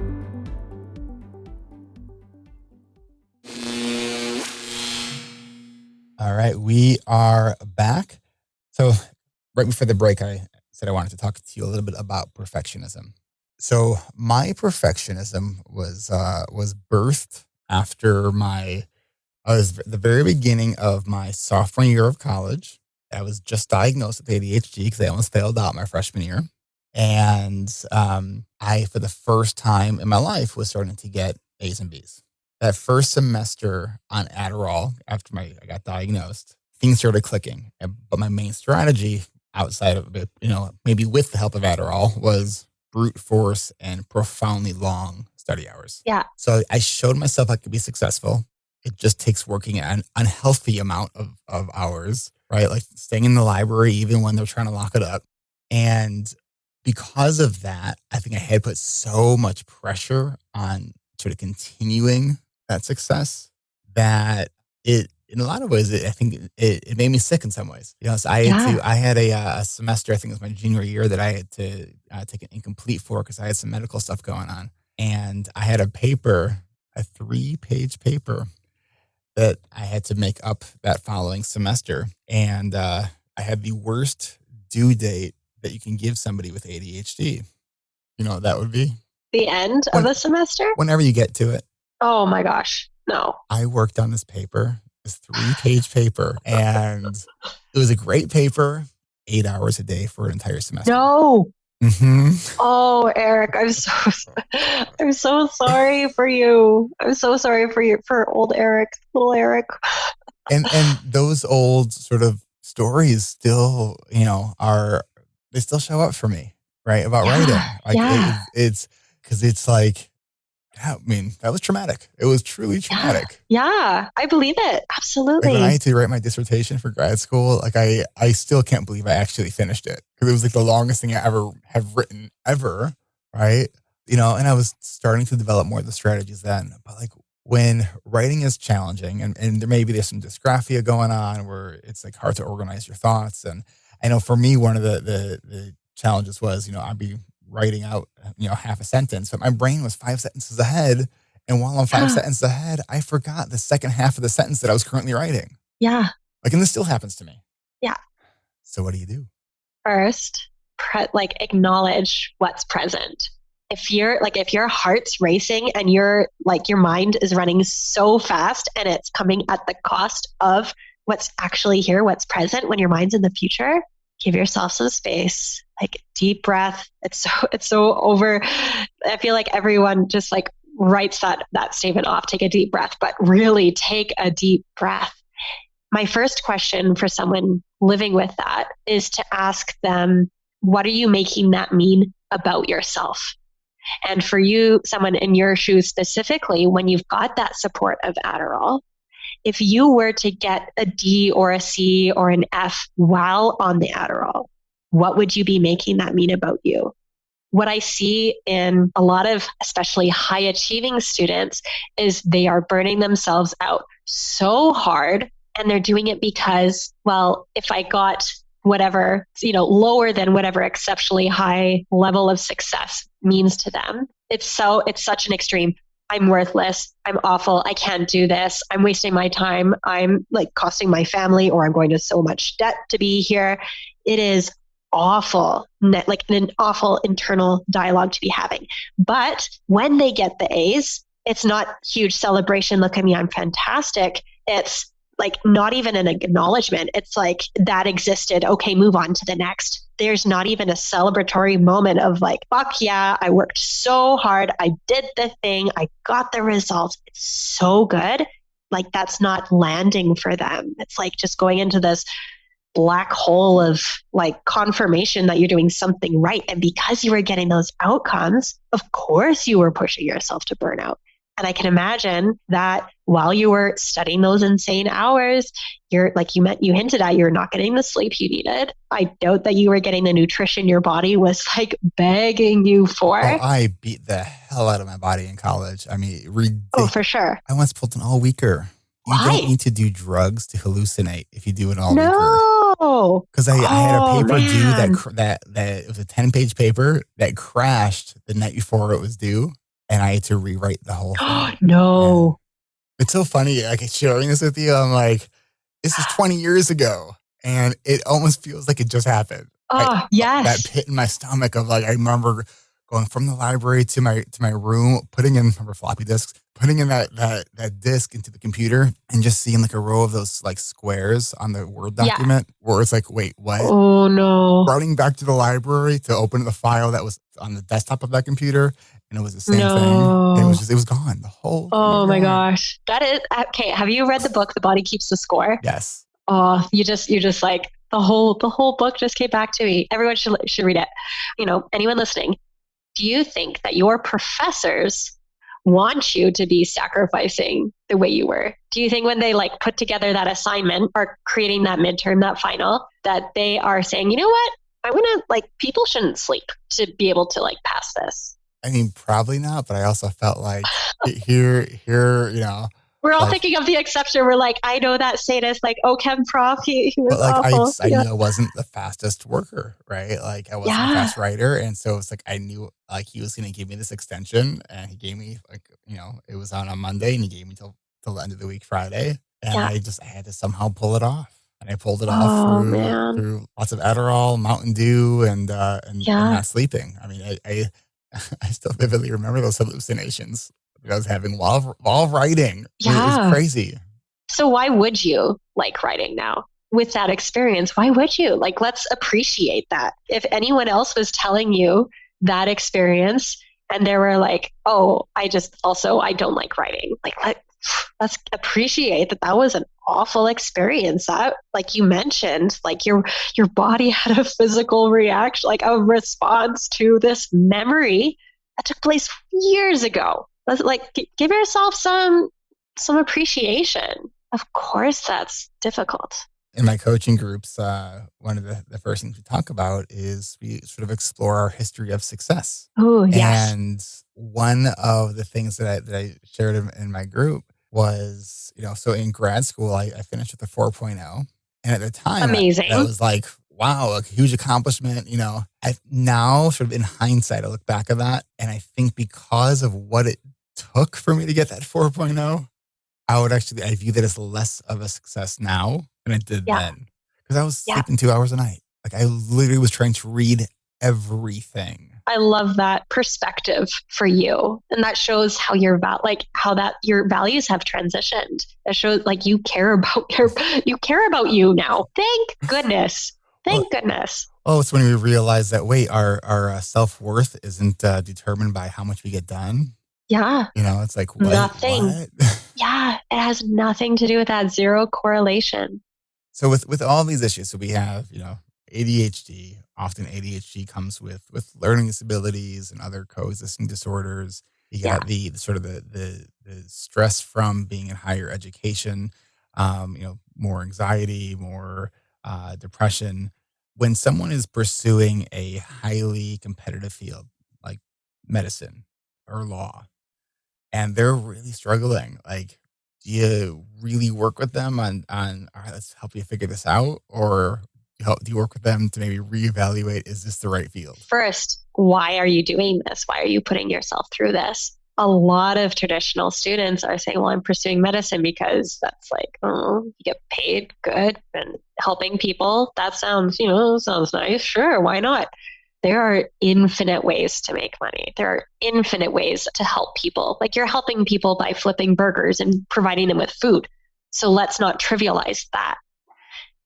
All right, we are back. So right before the break, I said I wanted to talk to you a little bit about perfectionism. So my perfectionism was birthed after I was at the very beginning of my sophomore year of college. I was just diagnosed with ADHD because I almost failed out my freshman year. And I, for the first time in my life, was starting to get A's and B's. That first semester on Adderall, after I got diagnosed, things started clicking. But my main strategy outside of it, maybe with the help of Adderall, was brute force and profoundly long study hours. Yeah. So I showed myself I could be successful. It just takes working an unhealthy amount of hours, right? Like staying in the library even when they're trying to lock it up. And because of that, I think I had put so much pressure on sort of continuing that success that it, in a lot of ways, I think it made me sick in some ways. So I had a semester, I think it was my junior year, that I had to take an incomplete for because I had some medical stuff going on. And I had a 3-page paper that I had to make up that following semester. And I had the worst due date that you can give somebody with ADHD. You know what that would be? The end of a semester? Whenever you get to it. Oh my gosh, no. I worked on this paper, this 3-page paper, and it was a great paper, 8 hours a day for an entire semester. No. Mm-hmm. Oh, Eric, I'm so sorry for you. I'm so sorry for old Eric, little Eric. And those old sort of stories still, they still show up for me, right? About writing. Like it's because it's like, Yeah, I mean, that was traumatic. It was truly traumatic. Yeah, I believe it. Absolutely. Like when I had to write my dissertation for grad school, like I still can't believe I actually finished it, because it was like the longest thing I ever have written ever, right? And I was starting to develop more of the strategies then. But like when writing is challenging and there's some dysgraphia going on where it's like hard to organize your thoughts. And I know for me, one of the challenges was, I'd be writing out, half a sentence, but my brain was 5 sentences ahead. And while I'm 5 sentences ahead, I forgot the second half of the sentence that I was currently writing. Yeah. And this still happens to me. Yeah. So what do you do? First, acknowledge what's present. If your heart's racing and your mind is running so fast and it's coming at the cost of what's actually here, what's present, when your mind's in the future, give yourself some space, deep breath. It's so over. I feel like everyone just writes that statement off, take a deep breath, but really take a deep breath. My first question for someone living with that is to ask them, what are you making that mean about yourself? And for you, someone in your shoes specifically, when you've got that support of Adderall, if you were to get a D or a C or an F while on the Adderall, what would you be making that mean about you? What I see in a lot of especially high achieving students is they are burning themselves out so hard, and they're doing it because, well, if I got whatever, lower than whatever exceptionally high level of success means to them, it's such an extreme. I'm worthless. I'm awful. I can't do this. I'm wasting my time. I'm costing my family, or I'm going to so much debt to be here. It is awful, an awful internal dialogue to be having. But when they get the A's, it's not huge celebration. Look at me, I'm fantastic. It's not even an acknowledgement. It's that existed. Okay, move on to the next. There's not even a celebratory moment of fuck yeah, I worked so hard. I did the thing. I got the results. It's so good. That's not landing for them. It's just going into this black hole of confirmation that you're doing something right. And because you were getting those outcomes, of course you were pushing yourself to burnout. And I can imagine that while you were studying those insane hours, you hinted at, you're not getting the sleep you needed. I doubt that you were getting the nutrition your body was begging you for. Oh, I beat the hell out of my body in college. I mean, ridiculous. Oh, for sure. I once pulled an all-weeker. You Why? don't need to do drugs to hallucinate if you do an all-weeker. No. Because I had a paper man. due that it was a 10-page paper that crashed the night before it was due. And I had to rewrite the whole thing. No. And it's so funny, sharing this with you. I'm this is 20 years ago. And it almost feels like it just happened. Oh, yes. That pit in my stomach of I remember going from the library to my room, putting in, remember floppy disks, putting in that disc into the computer and just seeing a row of those squares on the Word document where it's wait, what? Oh, no. Running back to the library to open the file that was on the desktop of that computer. And it was the same thing. It was gone. The whole thing. Oh my gosh. That is, okay. Have you read the book, The Body Keeps the Score? Yes. Oh, you're just the whole book just came back to me. Everyone should read it. Anyone listening, do you think that your professors want you to be sacrificing the way you were? Do you think when they put together that assignment or creating that midterm, that final, that they are saying, you know what? I want to people shouldn't sleep to be able to pass this? I mean, probably not, but I also felt here, we're all thinking of the exception. We're I know that sadist, chem prof, he was awful. I knew I wasn't the fastest worker, right? I wasn't a fast writer. And so it's I knew he was going to give me this extension, and he gave me it was on a Monday, and he gave me till the end of the week, Friday. And I had to somehow pull it off. And I pulled it off through lots of Adderall, Mountain Dew, and not sleeping. I mean, I still vividly remember those hallucinations that I was having while writing. Yeah. It was crazy. So why would you like writing now? With that experience, why would you? Let's appreciate that. If anyone else was telling you that experience and they were oh, I don't like writing. Let's appreciate that was an awful experience. That, you mentioned, your body had a physical reaction, a response to this memory that took place years ago. Let's give yourself some appreciation. Of course, that's difficult. In my coaching groups, one of the first things we talk about is we sort of explore our history of success. Oh, yes. And one of the things that I shared in my group was, so in grad school, I finished with a 4.0. And at the time, amazing. That was like, wow, a huge accomplishment. I now sort of in hindsight, I look back at that. And I think because of what it took for me to get that 4.0, I view that as less of a success now than I did then. Because I was sleeping 2 hours a night. Like I literally was trying to read everything. I love that perspective for you. And that shows how your values have transitioned. It shows you care about you now. Thank goodness. Thank goodness. Oh, it's when we realize that, wait, our self-worth isn't determined by how much we get done. Yeah. It's like, what? Nothing. What? Yeah. It has nothing to do with that. Zero correlation. So with all these issues, so we have, ADHD. Often ADHD comes with learning disabilities and other coexisting disorders. You got the sort of the stress from being in higher education, more anxiety, more depression. When someone is pursuing a highly competitive field like medicine or law, and they're really struggling, do you really work with them on all right, let's help you figure this out? Or do you work with them to maybe reevaluate, is this the right field? First, why are you doing this? Why are you putting yourself through this? A lot of traditional students are saying, well, I'm pursuing medicine because that's you get paid good and helping people. That sounds nice. Sure, why not? There are infinite ways to make money. There are infinite ways to help people. You're helping people by flipping burgers and providing them with food. So let's not trivialize that.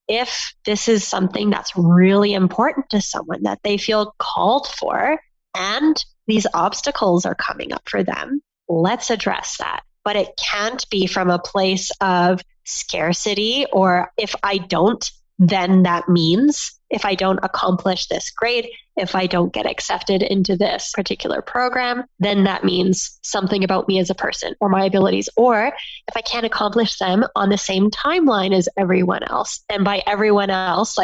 If this is something that's really important to someone that they feel called for and these obstacles are coming up for them, let's address that. But it can't be from a place of scarcity or if I don't, then that means if I don't accomplish this grade, if I don't get accepted into this particular program, then that means something about me as a person or my abilities. Or if I can't accomplish them on the same timeline as everyone else. And by everyone else,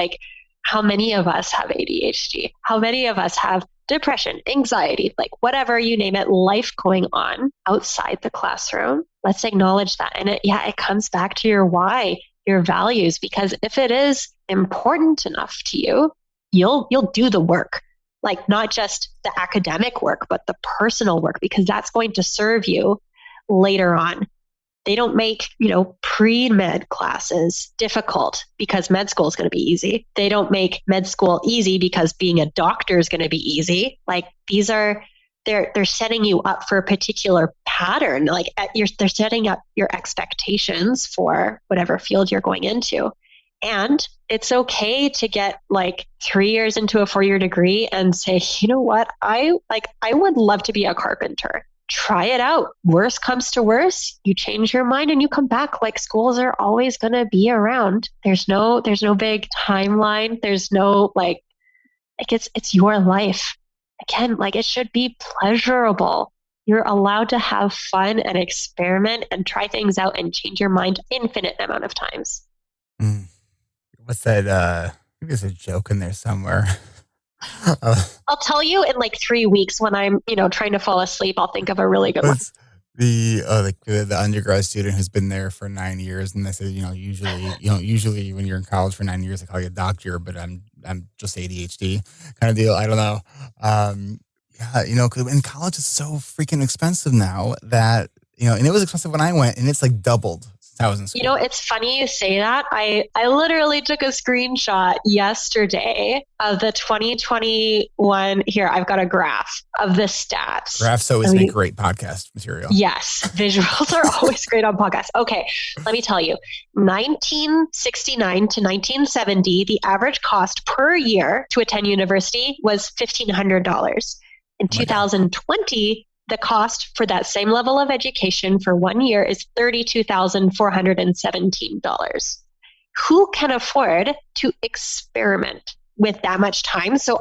how many of us have ADHD? How many of us have depression, anxiety, whatever you name it, life going on outside the classroom? Let's acknowledge that. And it comes back to your why, your values, because if it is important enough to you, you'll do the work, not just the academic work, but the personal work, because that's going to serve you later on. They don't make, pre-med classes difficult because med school is going to be easy. They don't make med school easy because being a doctor is going to be easy. They're setting you up for a particular pattern. They're setting up your expectations for whatever field you're going into. And it's okay to get 3 years into a 4-year degree and say, you know what, I would love to be a carpenter. Try it out. Worst comes to worst, you change your mind and you come back. Schools are always going to be around. There's no big timeline. There's no it's your life. Again, it should be pleasurable. You're allowed to have fun and experiment and try things out and change your mind infinite amount of times. What's that? Maybe there's a joke in there somewhere. I'll tell you in 3 weeks when I'm, trying to fall asleep, I'll think of a really good one. The undergrad student who's been there for 9 years, and they say, usually when you're in college for 9 years, they call you a doctor, but I'm just ADHD kind of deal. I don't know. And college is so freaking expensive now that, and it was expensive when I went, and it's doubled. I was in school. It's funny you say that. I literally took a screenshot yesterday of the 2021. Here, I've got a graph of the stats. Graphs always make great podcast material. Yes, visuals are always great on podcasts. Okay, let me tell you. 1969 to 1970, the average cost per year to attend university was $1,500. In 2020, the cost for that same level of education for 1 year is $32,417. Who can afford to experiment? with that much time. So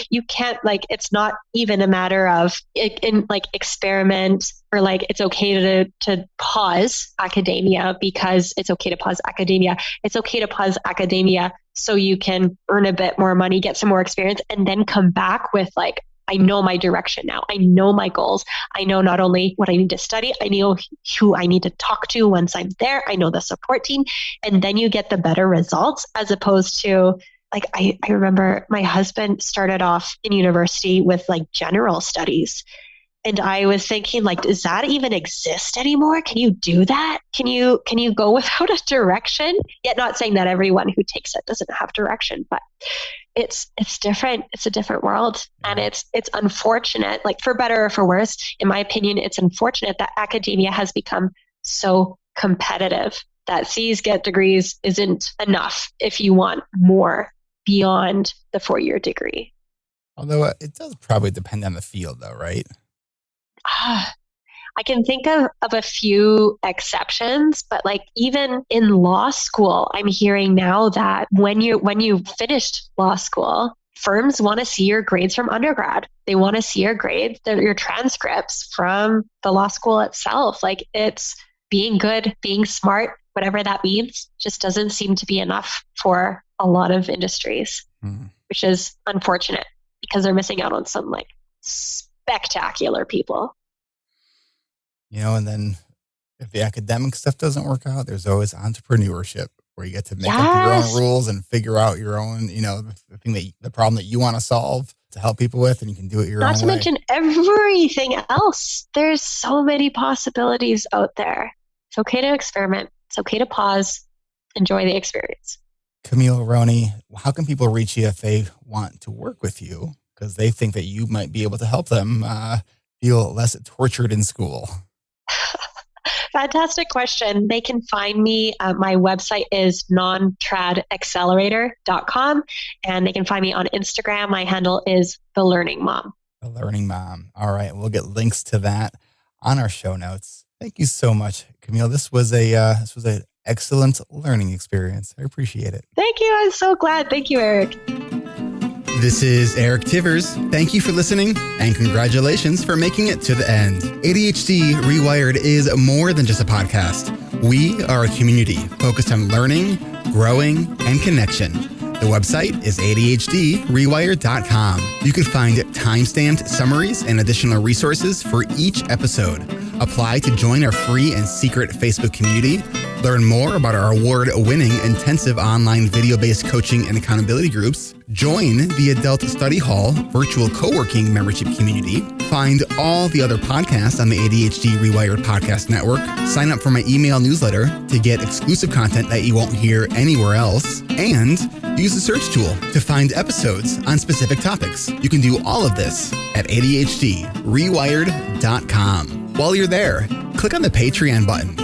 you can't, like, it's not even a matter of experiment, or like, it's okay to pause academia because it's okay to pause academia. It's okay to pause academia so you can earn a bit more money, get some more experience, and then come back with like, I know my direction now. I know my goals. I know not only what I need to study, I know who I need to talk to once I'm there. I know the support team. And then you get the better results, as opposed to, like, I remember my husband started off in university with like general studies. And I was thinking, like, does that even exist anymore? Can you do that? Can you go without a direction? Yet not saying that everyone who takes it doesn't have direction, but it's different. It's a different world. And it's unfortunate, like, for better or for worse, in my opinion, it's unfortunate that academia has become so competitive that C's get degrees isn't enough if you want more beyond the 4-year degree. Although it does probably depend on the field though, right? I can think of a few exceptions, but like even in law school, I'm hearing now that when you finished law school, firms want to see your grades from undergrad. They want to see your grades, your transcripts from the law school itself. Like, it's being good, being smart, whatever that means, just doesn't seem to be enough for a lot of industries, which is unfortunate because they're missing out on some like spectacular people. You know, and then if the academic stuff doesn't work out, there's always entrepreneurship, where you get to make up your own rules and figure out your own, you know, the problem that you want to solve to help people with, and you can do it your own way. Not to mention everything else. There's so many possibilities out there. It's okay to experiment. It's okay to pause. Enjoy the experience. Camille Roney, how can people reach you if they want to work with you? Because they think that you might be able to help them feel less tortured in school. Fantastic question. They can find me. My website is nontradaccelerator.com, and they can find me on Instagram. My handle is The Learning Mom. The Learning Mom. All right. We'll get links to that on our show notes. Thank you so much, Camille. This was an excellent learning experience. I appreciate it. Thank you. I'm so glad. Thank you, Eric. This is Eric Tivers. Thank you for listening, and congratulations for making it to the end. ADHD Rewired is more than just a podcast. We are a community focused on learning, growing, and connection. The website is ADHDrewired.com. You can find time-stamped summaries and additional resources for each episode. Apply to join our free and secret Facebook community. Learn more about our award-winning intensive online video-based coaching and accountability groups. Join the Adult Study Hall virtual co-working membership community. Find all the other podcasts on the ADHD Rewired Podcast Network. Sign up for my email newsletter to get exclusive content that you won't hear anywhere else. And use the search tool to find episodes on specific topics. You can do all of this at ADHDrewired.com. While you're there, click on the Patreon button.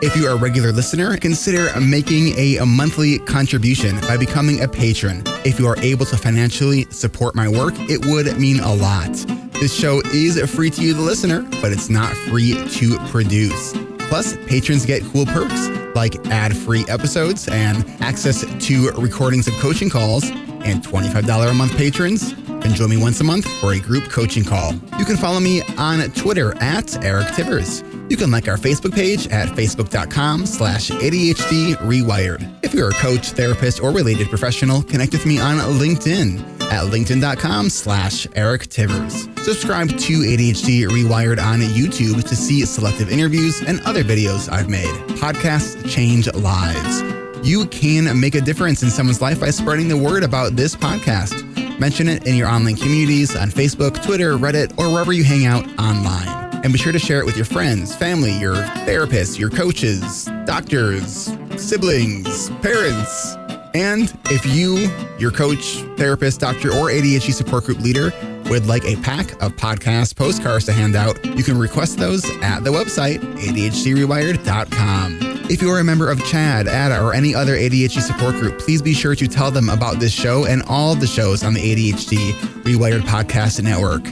If you are a regular listener, consider making a monthly contribution by becoming a patron. If you are able to financially support my work, it would mean a lot. This show is free to you, the listener, but it's not free to produce. Plus, patrons get cool perks like ad-free episodes and access to recordings of coaching calls, and $25 a month patrons can join me once a month for a group coaching call. You can follow me on Twitter at Eric Tivers. You can like our Facebook page at facebook.com/ADHD Rewired. If you're a coach, therapist, or related professional, connect with me on LinkedIn at linkedin.com/Eric Tivers. Subscribe to ADHD Rewired on YouTube to see selective interviews and other videos I've made. Podcasts change lives. You can make a difference in someone's life by spreading the word about this podcast. Mention it in your online communities on Facebook, Twitter, Reddit, or wherever you hang out online. And be sure to share it with your friends, family, your therapists, your coaches, doctors, siblings, parents. And if you, your coach, therapist, doctor, or ADHD support group leader would like a pack of podcast postcards to hand out, you can request those at the website, ADHDrewired.com. If you are a member of CHAD, ADA, or any other ADHD support group, please be sure to tell them about this show and all the shows on the ADHD Rewired Podcast Network.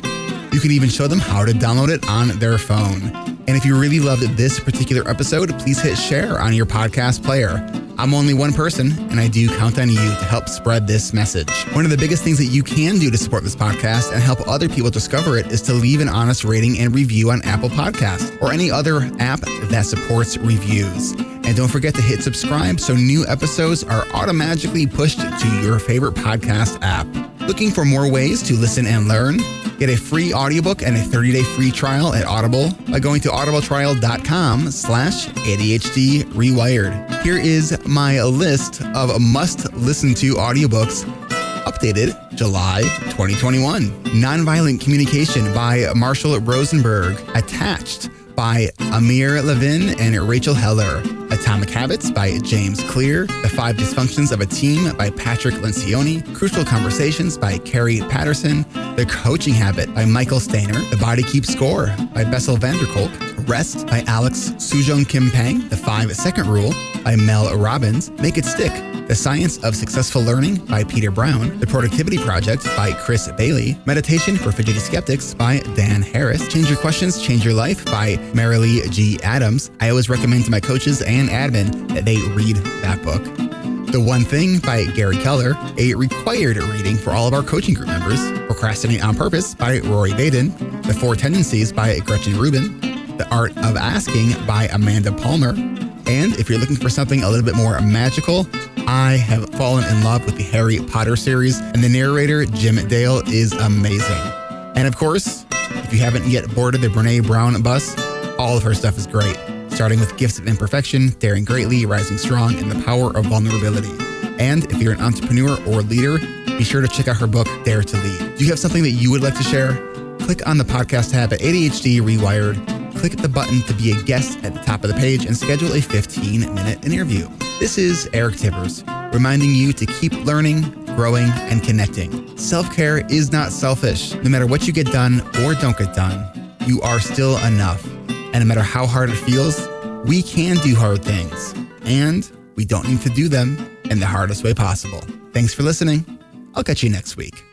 You can even show them how to download it on their phone. And if you really loved this particular episode, please hit share on your podcast player. I'm only one person, and I do count on you to help spread this message. One of the biggest things that you can do to support this podcast and help other people discover it is to leave an honest rating and review on Apple Podcasts or any other app that supports reviews. And don't forget to hit subscribe so new episodes are automatically pushed to your favorite podcast app. Looking for more ways to listen and learn? Get a free audiobook and a 30-day free trial at Audible by going to audibletrial.com/ADHD Rewired. Here is my list of must-listen-to audiobooks updated July 2021. Nonviolent Communication by Marshall Rosenberg. Attached by Amir Levin and Rachel Heller. Atomic Habits by James Clear. The 5 Dysfunctions of a Team by Patrick Lencioni. Crucial Conversations by Carrie Patterson. The Coaching Habit by Michael Stainer. The Body Keeps Score by Bessel van der Kolk. Rest by Alex Sujong Kim Pang. The 5-Second Rule by Mel Robbins. Make It Stick. The Science of Successful Learning by Peter Brown. The Productivity Project by Chris Bailey. Meditation for Fidgety Skeptics by Dan Harris. Change Your Questions, Change Your Life by Marilee G. Adams. I always recommend to my coaches and admin that they read that book. The One Thing by Gary Keller, a required reading for all of our coaching group members. Procrastinate on Purpose by Rory Baden. The 4 Tendencies by Gretchen Rubin. The Art of Asking by Amanda Palmer. And if you're looking for something a little bit more magical, I have fallen in love with the Harry Potter series, and the narrator, Jim Dale, is amazing. And of course, if you haven't yet boarded the Brene Brown bus, all of her stuff is great, starting with Gifts of Imperfection, Daring Greatly, Rising Strong, and The Power of Vulnerability. And if you're an entrepreneur or leader, be sure to check out her book, Dare to Lead. Do you have something that you would like to share? Click on the podcast tab at ADHD Rewired. Click the button to be a guest at the top of the page and schedule a 15-minute interview. This is Eric Tivers, reminding you to keep learning, growing, and connecting. Self-care is not selfish. No matter what you get done or don't get done, you are still enough. And no matter how hard it feels, we can do hard things. And we don't need to do them in the hardest way possible. Thanks for listening. I'll catch you next week.